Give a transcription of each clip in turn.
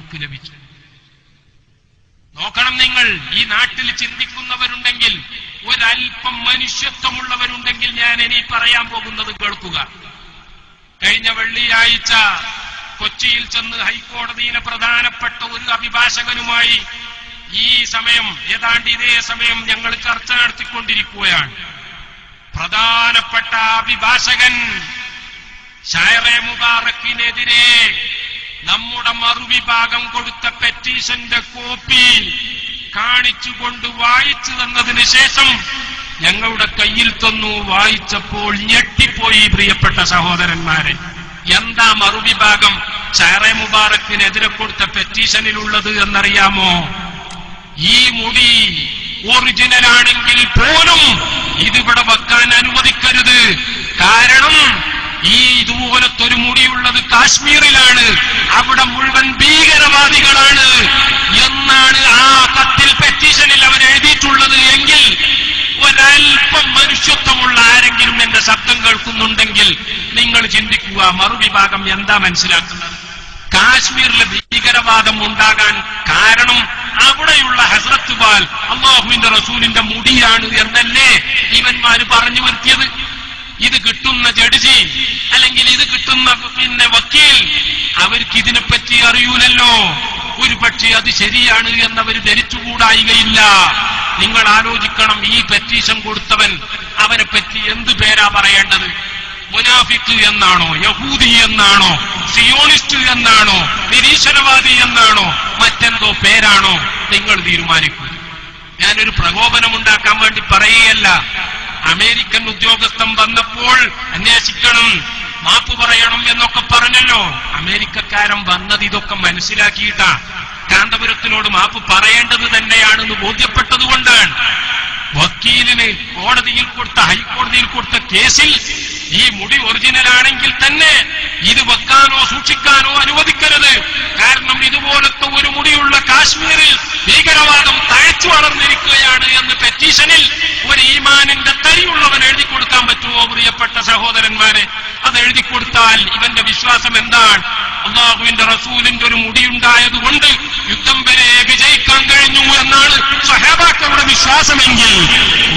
ഞങ്ങൾക്ക് ലഭിച്ചു. നോക്കണം, നിങ്ങൾ ഈ നാട്ടിൽ ചിന്തിക്കുന്നവരുണ്ടെങ്കിൽ, ഒരൽപ്പം മനുഷ്യത്വമുള്ളവരുണ്ടെങ്കിൽ ഞാൻ ഇനി പറയാൻ പോകുന്നത് കേൾക്കുക. കഴിഞ്ഞ വെള്ളിയാഴ്ച കൊച്ചിയിൽ ചെന്ന് ഹൈക്കോടതിയിലെ പ്രധാനപ്പെട്ട ഒരു അഭിഭാഷകനുമായി ഈ സമയം, ഏതാണ്ട് ഇതേ സമയം ഞങ്ങൾ ചർച്ച നടത്തിക്കൊണ്ടിരിക്കുകയാണ്. പ്രധാനപ്പെട്ട അഭിഭാഷകൻ ഷായറെ മുബാറക്കിനെതിരെ നമ്മുടെ മറുവിഭാഗം കൊടുത്ത പെറ്റീഷന്റെ കോപ്പി കാണിച്ചുകൊണ്ട് വായിച്ചു തന്നതിന് ശേഷം ഞങ്ങളുടെ കയ്യിൽ തന്നു. വായിച്ചപ്പോൾ ഞെട്ടിപ്പോയി പ്രിയപ്പെട്ട സഹോദരന്മാരെ. എന്താ മറുവിഭാഗം ഷായറെ മുബാറക്കിനെതിരെ കൊടുത്ത പെറ്റീഷനിലുള്ളത് എന്നറിയാമോ? ഈ മുടി ഒറിജിനലാണെങ്കിൽ പോലും ഇതിവിടെ വെക്കാൻ അനുവദിക്കരുത്. കാരണം ഇതുപോലത്തെ ഒരു മുടിയുള്ളത് കാശ്മീരിലാണ്, അവിടെ മുഴുവൻ ഭീകരവാദികളാണ് എന്നാണ് ആ കത്തിൽ പെറ്റീഷനിൽ അവർ എഴുതിയിട്ടുള്ളത്. എങ്കിൽ ഒരൽപ്പം മനുഷ്യത്വമുള്ള ആരെങ്കിലും എന്റെ ശബ്ദം കേൾക്കുന്നുണ്ടെങ്കിൽ നിങ്ങൾ ചിന്തിക്കുക, മറുവിഭാഗം എന്താ മനസ്സിലാക്കുന്നത്? കാശ്മീരിലെ ഭീകരവാദം ഉണ്ടാകാൻ കാരണം അവിടെയുള്ള ഹസ്രത്ത് ബാൽ അല്ലാഹുവിന്റെ റസൂലിന്റെ മുടിയാണ് എന്നല്ലേ ഇവന്മാര് പറഞ്ഞു വരുത്തിയത്? ഇത് കിട്ടുന്ന ജഡ്ജി അല്ലെങ്കിൽ ഇത് കിട്ടുന്ന വക്കീൽ അവർക്ക് ഇതിനെപ്പറ്റി അറിയൂലല്ലോ. ഒരു പക്ഷേ അത് ശരിയാണ് എന്നവർ ധരിച്ചുകൂടായികയില്ല. നിങ്ങൾ ആലോചിക്കണം, ഈ പെറ്റീഷൻ കൊടുത്തവൻ അവനെ പറ്റി എന്തു പേരാ പറയേണ്ടത്? മുനാഫിക്ക് എന്നാണോ, യഹൂദി എന്നാണോ, സിയോണിസ്റ്റ് എന്നാണോ, നിരീശ്വരവാദി എന്നാണോ, മറ്റെന്തോ പേരാണോ? നിങ്ങൾ തീരുമാനിക്കൂ. ഞാനൊരു പ്രകോപനമുണ്ടാക്കാൻ വേണ്ടി പറയുകയല്ല. അമേരിക്കൻ ഉദ്യോഗസ്ഥൻ വന്നപ്പോൾ അന്വേഷിക്കണം, മാപ്പ് പറയണം എന്നൊക്കെ പറഞ്ഞല്ലോ. അമേരിക്കക്കാരൻ വന്നത് ഇതൊക്കെ മനസ്സിലാക്കിയിട്ടാ. കാന്തപുരത്തിനോട് മാപ്പ് പറയേണ്ടത് തന്നെയാണെന്ന് ബോധ്യപ്പെട്ടതുകൊണ്ടാണ്. വക്കീലിന് ഹൈക്കോടതിയിൽ കൊടുത്ത കേസിൽ ഈ മുടി ഒറിജിനലാണെങ്കിൽ തന്നെ ഇത് വെക്കാനോ സൂക്ഷിക്കാനോ അനുവദിക്കരുത്. കാരണം ഇതുപോലത്തെ ഒരു മുടിയുള്ള കാശ്മീരിൽ ഭീകരവാദം തഴച്ചു വളർന്നിരിക്കുകയാണ് എന്ന് പെറ്റീഷനിൽ ഒരു ഈമാനിന്റെ തരിയുള്ളവൻ എഴുതി കൊടുക്കാൻ പറ്റുമോ പ്രിയപ്പെട്ട സഹോദരന്മാരെ? അത് എഴുതി കൊടുത്താൽ ഇവന്റെ വിശ്വാസം എന്താണ്? അല്ലാഹുവിന്റെ റസൂലിന്റെ ഒരു മുടിയുണ്ടായതുകൊണ്ട് യുദ്ധം വരെ വിജയിക്കാൻ കഴിഞ്ഞു എന്നാണ് സ്വഹാബാക്കളുടെ വിശ്വാസമെങ്കിൽ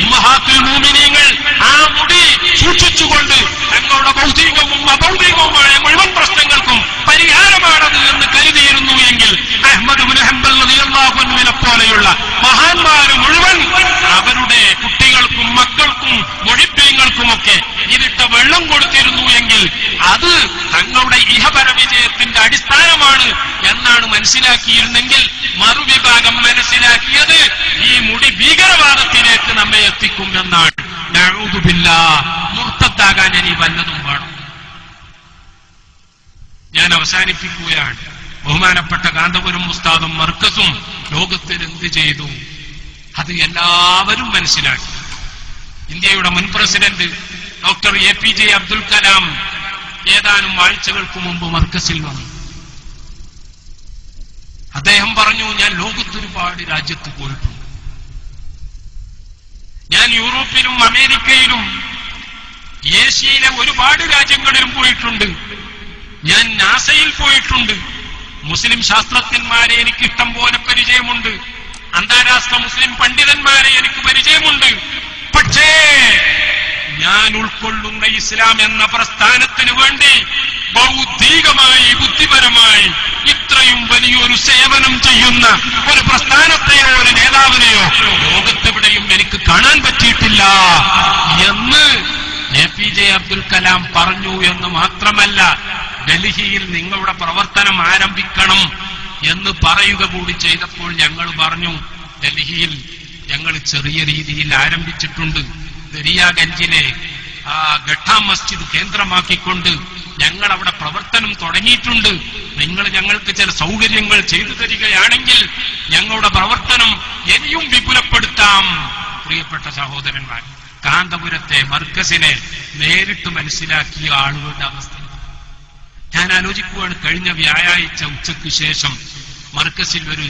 ഉമ്മഹാത്തുൽ മുഅ്മിനീങ്ങൾ ആ മുടി സൂക്ഷിച്ചുകൊണ്ട് തങ്ങളുടെ ഭൗതികവും അഭൗതികവുമായ മുഴുവൻ പ്രശ്നങ്ങൾക്കും പരിഹാരമാണത് എന്ന് കരുതിയിരുന്നു എങ്കിൽ അഹ്മദ് ഇബ്നു ഹംബൽ റളിയല്ലാഹു അൻഹുവിനെ പോലെയുള്ള മഹാന്മാർ മുഴുവൻ അവരുടെ കുട്ടികൾക്കും മക്കൾക്കും മുഹിബ്ബീങ്ങൾക്കുമൊക്കെ ഇതിട്ട വെള്ളം കൊടുത്തിരുന്നു എങ്കിൽ അത് തങ്ങളുടെ ഇഹപര വിജയത്തിന്റെ അടിസ്ഥാനമാണ് എന്നാണ് മനസ്സിലാക്കിയിരുന്നെങ്കിൽ മറുവിഭാഗം മനസ്സിലാക്കിയത് ഈ മുടി ഭീകരവാദത്തിലേക്ക് നമ്മെ എത്തിക്കും എന്നാണ്. നഊദു ബില്ലാഹ്. മുർത്തദ്ദാകാൻ ഇനി വല്ലതും വേണം. ഞാൻ അവസാനിപ്പിക്കുകയാണ്. ബഹുമാനപ്പെട്ട കാന്തപുരം ഉസ്താദും മർക്കസും ലോകത്തിൽ എന്ത് ചെയ്തു അത് എല്ലാവരും മനസ്സിലാക്കി. ഇന്ത്യയുടെ മുൻ president doctor APJ Abdul Kalam ഏതാനും ആഴ്ചകൾക്ക് മുമ്പ് മർക്കസിൽ വന്നു. അദ്ദേഹം പറഞ്ഞു, ഞാൻ ലോകത്തൊരുപാട് രാജ്യത്ത് പോയിട്ടുണ്ട്. ഞാൻ യൂറോപ്പിലും അമേരിക്കയിലും ഏഷ്യയിലെ ഒരുപാട് രാജ്യങ്ങളിലും പോയിട്ടുണ്ട്. ഞാൻ നാസയിൽ പോയിട്ടുണ്ട്. മുസ്ലിം ശാസ്ത്രജ്ഞന്മാരെ എനിക്ക് ഇഷ്ടം പോലെ പരിചയമുണ്ട്. അന്താരാഷ്ട്ര മുസ്ലിം പണ്ഡിതന്മാരെ എനിക്ക് പരിചയമുണ്ട്. പക്ഷേ ഞാൻ ഉൾക്കൊള്ളുന്ന ഇസ്ലാം എന്ന പ്രസ്ഥാനത്തിന് വേണ്ടി ബൗദ്ധികമായി ബുദ്ധിപരമായി ഇത്രയും വലിയൊരു സേവനം ചെയ്യുന്ന ഒരു പ്രസ്ഥാനത്തെയോ ഒരു നേതാവിനെയോ ലോകത്തെവിടെയും എനിക്ക് കാണാൻ പറ്റിയിട്ടില്ല എന്ന് APJ അബ്ദുൽ കലാം പറഞ്ഞു. എന്ന് മാത്രമല്ല, ഡൽഹിയിൽ നിങ്ങളുടെ പ്രവർത്തനം ആരംഭിക്കണം എന്ന് പറയുക കൂടി ചെയ്തപ്പോൾ ഞങ്ങൾ പറഞ്ഞു, ഡൽഹിയിൽ ഞങ്ങൾ ചെറിയ രീതിയിൽ ആരംഭിച്ചിട്ടുണ്ട്. ദരിയാഗഞ്ചിലെ ആ ഗട്ടാ മസ്ജിദ് കേന്ദ്രമാക്കിക്കൊണ്ട് ഞങ്ങൾ അവിടെ പ്രവർത്തനം തുടങ്ങിയിട്ടുണ്ട്. നിങ്ങൾ ഞങ്ങൾക്ക് ചില സൗകര്യങ്ങൾ ചെയ്തു തരികയാണെങ്കിൽ ഞങ്ങളുടെ പ്രവർത്തനം ഇനിയും വിപുലപ്പെടുത്താം. പ്രിയപ്പെട്ട സഹോദരന്മാർ, കാന്തപുരത്തെ മർക്കസിനെ നേരിട്ട് മനസ്സിലാക്കിയ ആളുകളുടെ അവസ്ഥ ഞാൻ ആലോചിക്കുകയാണ്. കഴിഞ്ഞ വ്യാഴാഴ്ച ഉച്ചയ്ക്ക് ശേഷം മർക്കസിൽ ഒരു